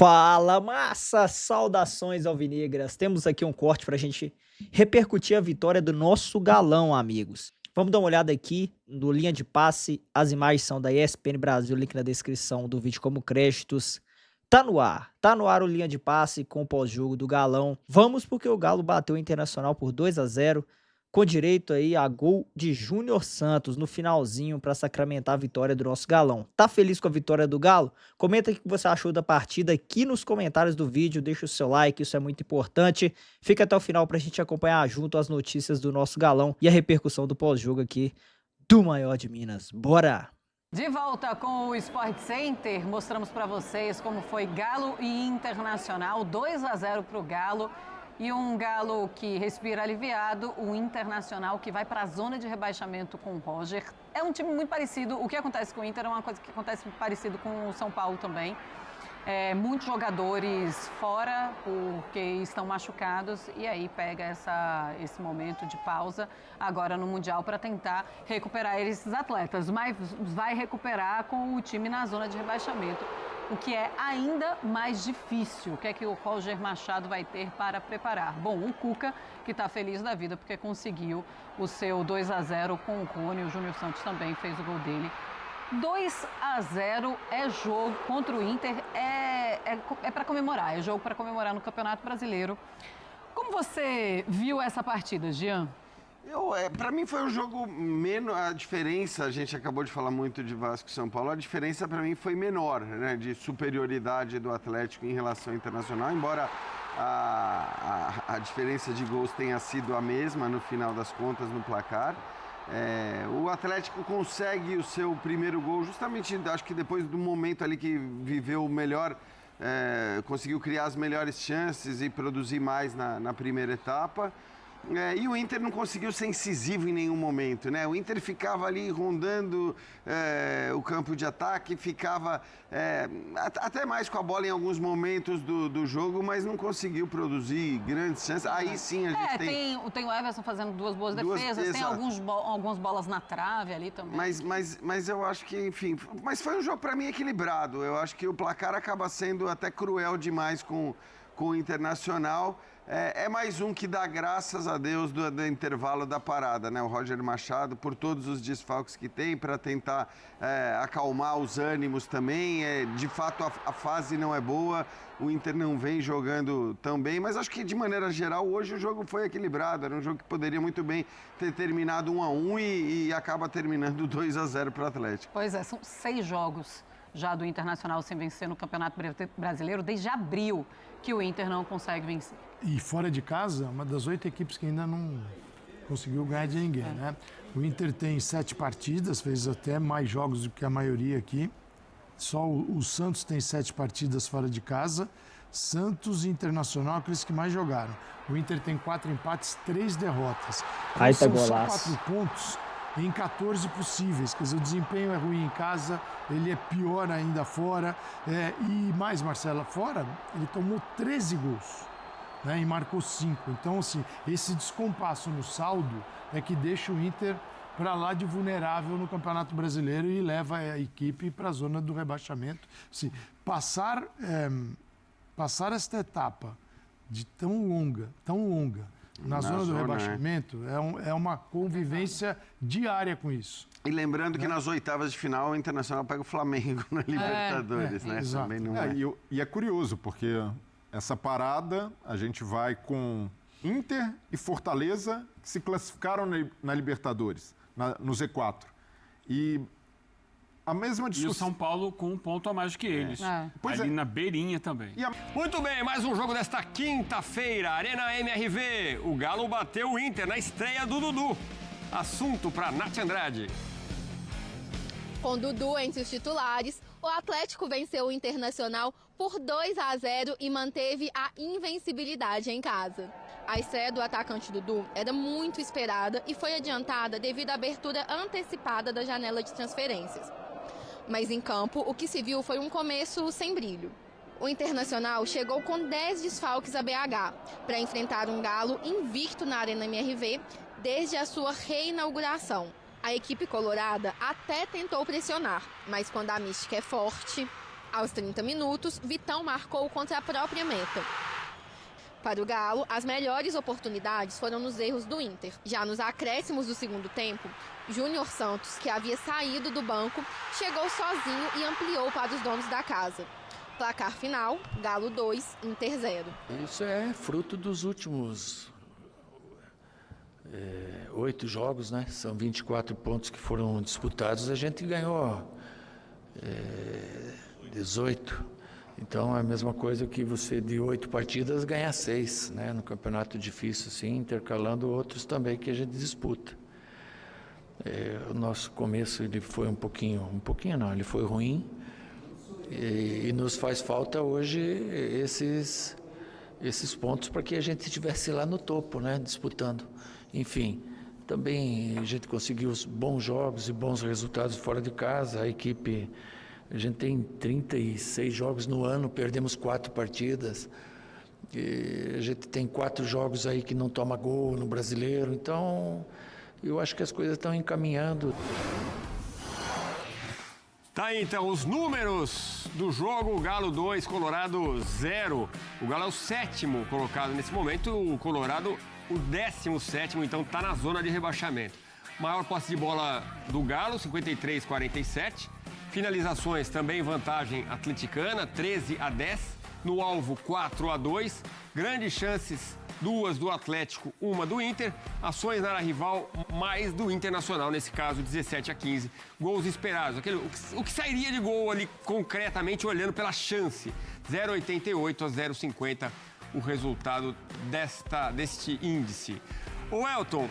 Fala, massa! Saudações alvinegras. Temos aqui um corte para a gente repercutir a vitória do nosso galão, amigos. Vamos dar uma olhada aqui no linha de passe. As imagens são da ESPN Brasil, link na descrição do vídeo como créditos. Tá no ar o linha de passe com o pós-jogo do Galão. Vamos porque o Galo bateu o Internacional por 2-0, com direito aí a gol de Júnior Santos no finalzinho para sacramentar a vitória do nosso Galão. Tá feliz com a vitória do Galo? Comenta o que você achou da partida aqui nos comentários do vídeo, deixa o seu like, isso é muito importante. Fica até o final pra gente acompanhar junto as notícias do nosso Galão e a repercussão do pós-jogo aqui do maior de Minas. Bora! De volta com o Sport Center, mostramos para vocês como foi Galo e Internacional, 2-0 para o Galo. E um Galo que respira aliviado, o Internacional que vai para a zona de rebaixamento com o Roger. É um time muito parecido, o que acontece com o Inter é uma coisa que acontece parecido com o São Paulo também. Muitos jogadores fora porque estão machucados e aí pega esse momento de pausa agora no Mundial para tentar recuperar esses atletas. Mas vai recuperar com o time na zona de rebaixamento, o que é ainda mais difícil. O que é que o Roger Machado vai ter para preparar? Bom, o Cuca, que está feliz da vida porque conseguiu o seu 2-0 com o Rony, o Júnior Santos também fez o gol dele. 2-0 é jogo contra o Inter, é para comemorar, é jogo para comemorar no Campeonato Brasileiro. Como você viu essa partida, Jean? Para mim foi um jogo menos, a diferença, a gente acabou de falar muito de Vasco e São Paulo, a diferença para mim foi menor, né, de superioridade do Atlético em relação ao Internacional, embora a diferença de gols tenha sido a mesma no final das contas no placar. O Atlético consegue o seu primeiro gol justamente, acho que depois do momento ali que viveu o melhor, conseguiu criar as melhores chances e produzir mais na primeira etapa. E o Inter não conseguiu ser incisivo em nenhum momento, né? O Inter ficava ali rondando o campo de ataque, ficava até mais com a bola em alguns momentos do jogo, mas não conseguiu produzir grandes chances. Aí sim a gente tem o Everson fazendo duas boas defesas, tem algumas bolas na trave ali também. Mas eu acho que, enfim, mas foi um jogo para mim equilibrado. Eu acho que o placar acaba sendo até cruel demais com o Internacional. É mais um que dá graças a Deus do intervalo da parada, né? O Roger Machado, por todos os desfalques que tem, para tentar acalmar os ânimos também. De fato, a fase não é boa, o Inter não vem jogando tão bem, mas acho que, de maneira geral, hoje o jogo foi equilibrado. Era um jogo que poderia muito bem ter terminado 1-1 e acaba terminando 2-0 para o Atlético. Pois é, são 6 jogos já do Internacional sem vencer no Campeonato Brasileiro, desde abril que o Inter não consegue vencer. E fora de casa, uma das 8 equipes que ainda não conseguiu ganhar de ninguém, né? O Inter tem 7 partidas, fez até mais jogos do que a maioria aqui. Só o Santos tem 7 partidas fora de casa. Santos e Internacional, aqueles que mais jogaram. O Inter tem 4 empates, 3 derrotas. Aí tá são só golaço. 4 pontos em 14 possíveis. Quer dizer, o desempenho é ruim em casa, ele é pior ainda fora. E mais, Marcela, fora, ele tomou 13 gols. Né, e marcou 5. Então, assim, esse descompasso no saldo é que deixa o Inter para lá de vulnerável no Campeonato Brasileiro e leva a equipe para a zona do rebaixamento. Assim, passar esta etapa de tão longa, na zona do rebaixamento, é uma convivência diária com isso. E lembrando que nas oitavas de final o Internacional pega o Flamengo na Libertadores, né? Exato. Também não E é curioso, porque essa parada, a gente vai com Inter e Fortaleza, que se classificaram na Libertadores, no Z4. E a mesma discussão... E o São Paulo com um ponto a mais que eles. Pois ali na beirinha também. Muito bem, mais um jogo desta quinta-feira. Arena MRV. O Galo bateu o Inter na estreia do Dudu. Assunto para Nath Andrade. Com Dudu entre os titulares, o Atlético venceu o Internacional por 2-0 e manteve a invencibilidade em casa. A estreia do atacante Dudu era muito esperada e foi adiantada devido à abertura antecipada da janela de transferências. Mas em campo, o que se viu foi um começo sem brilho. O Internacional chegou com 10 desfalques a BH para enfrentar um Galo invicto na Arena MRV desde a sua reinauguração. A equipe colorada até tentou pressionar, mas quando a mística é forte, Aos 30 minutos, Vitão marcou contra a própria meta. Para o Galo, as melhores oportunidades foram nos erros do Inter. Já nos acréscimos do segundo tempo, Júnior Santos, que havia saído do banco, chegou sozinho e ampliou para os donos da casa. Placar final, Galo 2, Inter 0. Isso é fruto dos últimos 8 jogos, né? São 24 pontos que foram disputados. A gente ganhou 18. Então é a mesma coisa que você de 8 partidas ganhar 6, né? No campeonato difícil, assim, intercalando outros também que a gente disputa. O nosso começo ele foi um pouquinho não, ele foi ruim e nos faz falta hoje esses pontos para que a gente estivesse lá no topo, né? Disputando. Enfim, também a gente conseguiu bons jogos e bons resultados fora de casa, a equipe. A gente tem 36 jogos no ano, perdemos 4 partidas. E a gente tem 4 jogos aí que não toma gol no Brasileiro. Então, eu acho que as coisas estão encaminhando. Tá aí, então, os números do jogo. Galo 2, Colorado 0. O Galo é o 7º colocado nesse momento. O Colorado, o 17º, então tá na zona de rebaixamento. Maior posse de bola do Galo, 53-47. Finalizações também vantagem atleticana, 13-10. No alvo, 4-2. Grandes chances, 2 do Atlético, 1 do Inter. Ações na área rival, mais do Internacional, nesse caso, 17-15. Gols esperados. O que sairia de gol ali concretamente, olhando pela chance. 0,88-0,50 o resultado deste índice. O Elton,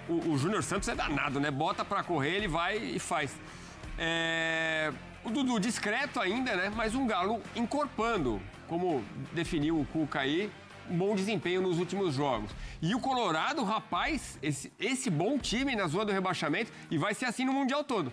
o Júnior Santos é danado, né? Bota pra correr, ele vai e faz. O Dudu discreto ainda, né? Mas um Galo encorpando, como definiu o Cuca aí, um bom desempenho nos últimos jogos. E o Colorado, rapaz, esse bom time na zona do rebaixamento, e vai ser assim no Mundial todo.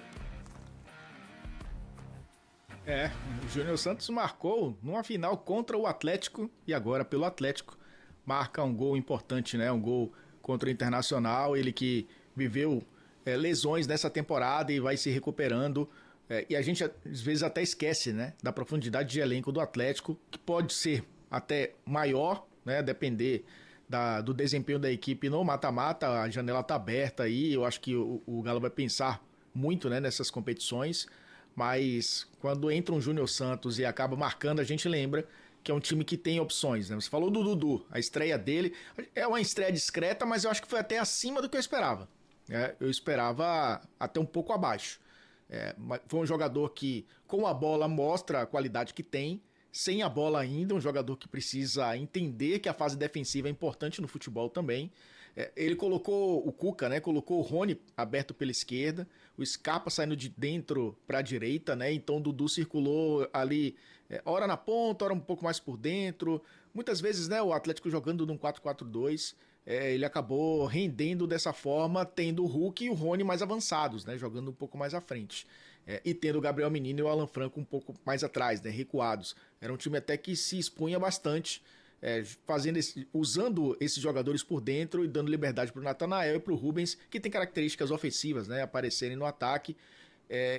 O Júnior Santos marcou numa final contra o Atlético e agora pelo Atlético marca um gol importante, né? Um gol contra o Internacional, ele que viveu lesões nessa temporada e vai se recuperando. E a gente às vezes até esquece, né, da profundidade de elenco do Atlético, que pode ser até maior, né, depender do desempenho da equipe no mata-mata. A janela está aberta aí, eu acho que o Galo vai pensar muito, né, nessas competições, mas quando entra um Júnior Santos e acaba marcando, a gente lembra que é um time que tem opções, né? Você falou do Dudu, a estreia dele é uma estreia discreta, mas eu acho que foi até acima do que eu esperava. Eu esperava até um pouco abaixo. Foi um jogador que, com a bola, mostra a qualidade que tem. Sem a bola ainda, um jogador que precisa entender que a fase defensiva é importante no futebol também. Ele colocou o Cuca, né? Colocou o Rony aberto pela esquerda, o Scarpa saindo de dentro para a direita, né? Então o Dudu circulou ali, ora na ponta, ora um pouco mais por dentro. Muitas vezes, né, o Atlético jogando num 4-4-2, ele acabou rendendo dessa forma, tendo o Hulk e o Rony mais avançados, né, jogando um pouco mais à frente. E tendo o Gabriel Menino e o Alan Franco um pouco mais atrás, né, recuados. Era um time até que se expunha bastante, usando esses jogadores por dentro e dando liberdade para o Natanael e para o Rubens, que tem características ofensivas, né, aparecerem no ataque,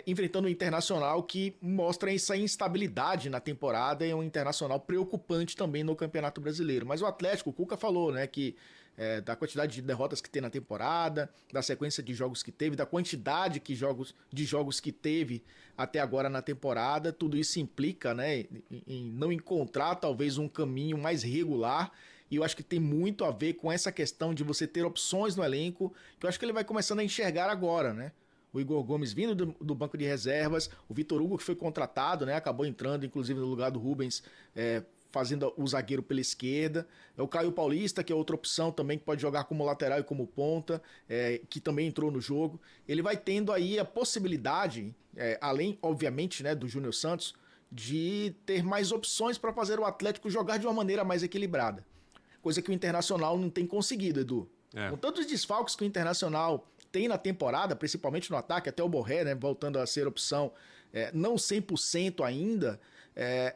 enfrentando o Internacional, que mostra essa instabilidade na temporada, e é um Internacional preocupante também no Campeonato Brasileiro. Mas o Atlético, o Cuca falou, né, que da quantidade de derrotas que tem na temporada, da sequência de jogos que teve, da quantidade de jogos que teve até agora na temporada, tudo isso implica, né, em não encontrar talvez um caminho mais regular, e eu acho que tem muito a ver com essa questão de você ter opções no elenco, que eu acho que ele vai começando a enxergar agora, né? O Igor Gomes vindo do banco de reservas, o Vitor Hugo que foi contratado, né, acabou entrando inclusive no lugar do Rubens, fazendo o zagueiro pela esquerda. O Caio Paulista, que é outra opção também, que pode jogar como lateral e como ponta, que também entrou no jogo. Ele vai tendo aí a possibilidade, além, obviamente, né, do Júnior Santos, de ter mais opções para fazer o Atlético jogar de uma maneira mais equilibrada. Coisa que o Internacional não tem conseguido, Edu. Com tantos desfalques que o Internacional tem na temporada, principalmente no ataque, até o Borré, né, voltando a ser opção, não 100% ainda,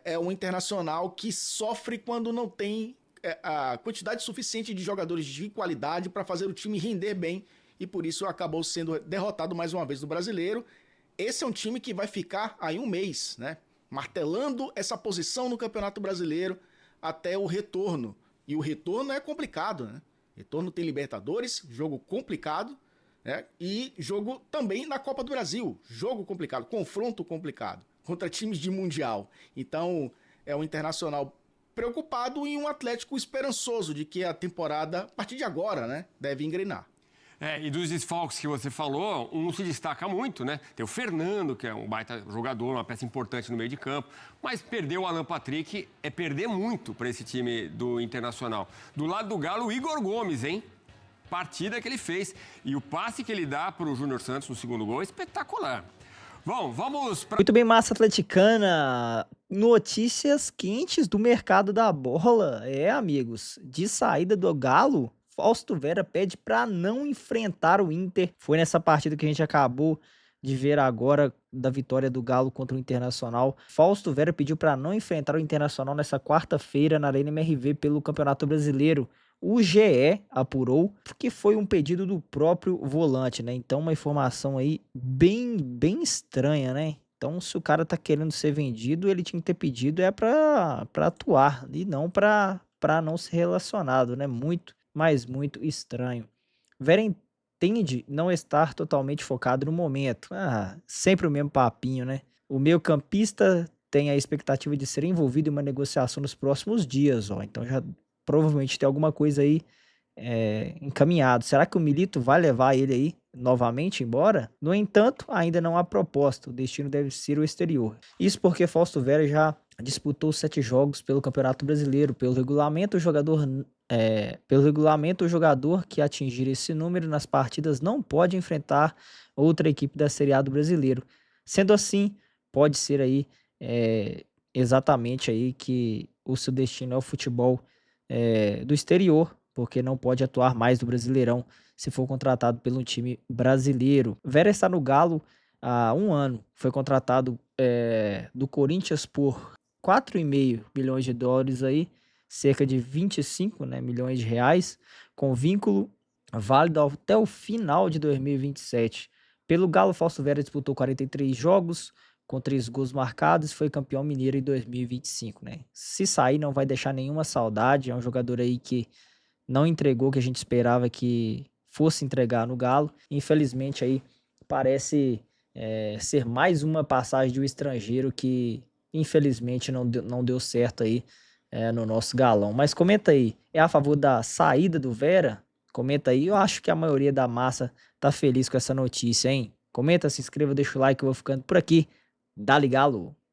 é um Internacional que sofre quando não tem a quantidade suficiente de jogadores de qualidade para fazer o time render bem, e por isso acabou sendo derrotado mais uma vez no Brasileiro. Esse é um time que vai ficar aí um mês, né? martelando essa posição no Campeonato Brasileiro até o retorno. E o retorno é complicado, né? Retorno tem Libertadores, jogo complicado, né? E jogo também na Copa do Brasil, jogo complicado, confronto complicado, contra times de Mundial. Então, é um Internacional preocupado e um Atlético esperançoso de que a temporada, a partir de agora, né, deve engrenar. E dos desfalques que você falou, um se destaca muito, né? Tem o Fernando, que é um baita jogador, uma peça importante no meio de campo, mas perder o Alan Patrick é perder muito para esse time do Internacional. Do lado do Galo, o Igor Gomes, hein? Partida que ele fez. E o passe que ele dá para o Júnior Santos no segundo gol é espetacular. Bom, vamos para... Muito bem, massa atleticana. Notícias quentes do mercado da bola. Amigos, de saída do Galo, Fausto Vera pede para não enfrentar o Inter. Foi nessa partida que a gente acabou de ver agora da vitória do Galo contra o Internacional. Fausto Vera pediu para não enfrentar o Internacional nessa quarta-feira na Arena MRV pelo Campeonato Brasileiro. O GE apurou que foi um pedido do próprio volante, né? Então uma informação aí bem estranha, né? Então se o cara tá querendo ser vendido, ele tinha que ter pedido para atuar e não para não ser relacionado, né? Muito estranho. Vera entende não estar totalmente focado no momento. Sempre o mesmo papinho, né? O meio-campista tem a expectativa de ser envolvido em uma negociação nos próximos dias, ó. Então já provavelmente tem alguma coisa aí encaminhado. Será que o Milito vai levar ele aí novamente embora? No entanto, ainda não há proposta. O destino deve ser o exterior. Isso porque Fausto Vera já disputou 7 jogos pelo Campeonato Brasileiro. Pelo regulamento, o jogador que atingir esse número nas partidas não pode enfrentar outra equipe da Série A do Brasileiro. Sendo assim, pode ser aí exatamente aí que o seu destino é o futebol do exterior, porque não pode atuar mais no Brasileirão se for contratado pelo time brasileiro. Vera está no Galo há 1 ano. Foi contratado do Corinthians por 4,5 milhões de dólares aí, cerca de 25, né, milhões de reais, com vínculo válido até o final de 2027. Pelo Galo, Fausto Vera disputou 43 jogos, com 3 gols marcados, foi campeão mineiro em 2025, né? Se sair, não vai deixar nenhuma saudade. É um jogador aí que não entregou o que a gente esperava que fosse entregar no Galo. Infelizmente, aí parece ser mais uma passagem de um estrangeiro que, infelizmente, não deu certo aí no nosso galão. Mas comenta aí, é a favor da saída do Vera? Comenta aí, eu acho que a maioria da massa tá feliz com essa notícia, hein? Comenta, se inscreva, deixa o like, eu vou ficando por aqui. Dá-lhe Galo!